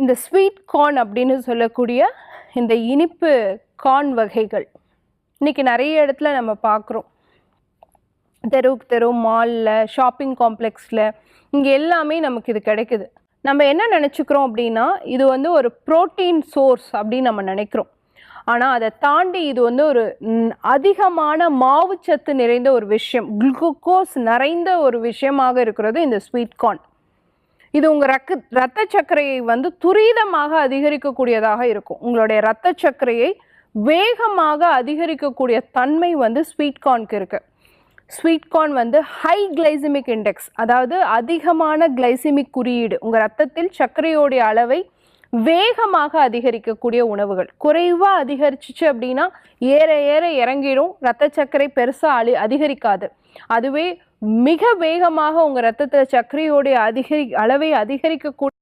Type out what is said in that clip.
இந்த sweet corn அப்படின்னு சொல்லக்கூடிய இந்த இனிப்பு கார்ன் வகைகள் இன்றைக்கி நிறைய இடத்துல நம்ம பார்க்குறோம். தெருவுக்கு தெரு, மாலில், ஷாப்பிங் காம்ப்ளெக்ஸில், இங்கே எல்லாமே நமக்கு இது கிடைக்குது. நம்ம என்ன நினச்சிக்கிறோம் அப்படின்னா, இது வந்து ஒரு ப்ரோட்டீன் சோர்ஸ் அப்படின்னு நம்ம நினைக்கிறோம். ஆனால் அதை தாண்டி இது வந்து ஒரு அதிகமான மாவுச்சத்து நிறைந்த ஒரு விஷயம், குளுக்கோஸ் நிறைந்த ஒரு விஷயமாக இருக்கிறது இந்த ஸ்வீட் கார்ன். இது உங்கள் இரத்த சர்க்கரையை வந்து துரிதமாக அதிகரிக்கக்கூடியதாக இருக்கும். உங்களுடைய இரத்த சர்க்கரையை வேகமாக அதிகரிக்கக்கூடிய தன்மை வந்து ஸ்வீட் கார்னுக்கு இருக்குது. ஸ்வீட் கார்ன் வந்து ஹை கிளைசிமிக் இண்டெக்ஸ், அதாவது அதிகமான கிளைசிமிக் குறியீடு, உங்கள் ரத்தத்தில் சர்க்கரையோடைய அளவை வேகமாக அதிகரிக்கக்கூடிய உணவுகள். குறைவாக அதிகரிச்சிச்சு அப்படின்னா ஏற ஏற இறங்கிடும், இரத்த சர்க்கரை பெருசாக அதிகரிக்காது. அதுவே மிக வேகமாக உங்கள் ரத்தத்தில் சர்க்கரையோடைய அளவை அதிகரிக்கக்கூடிய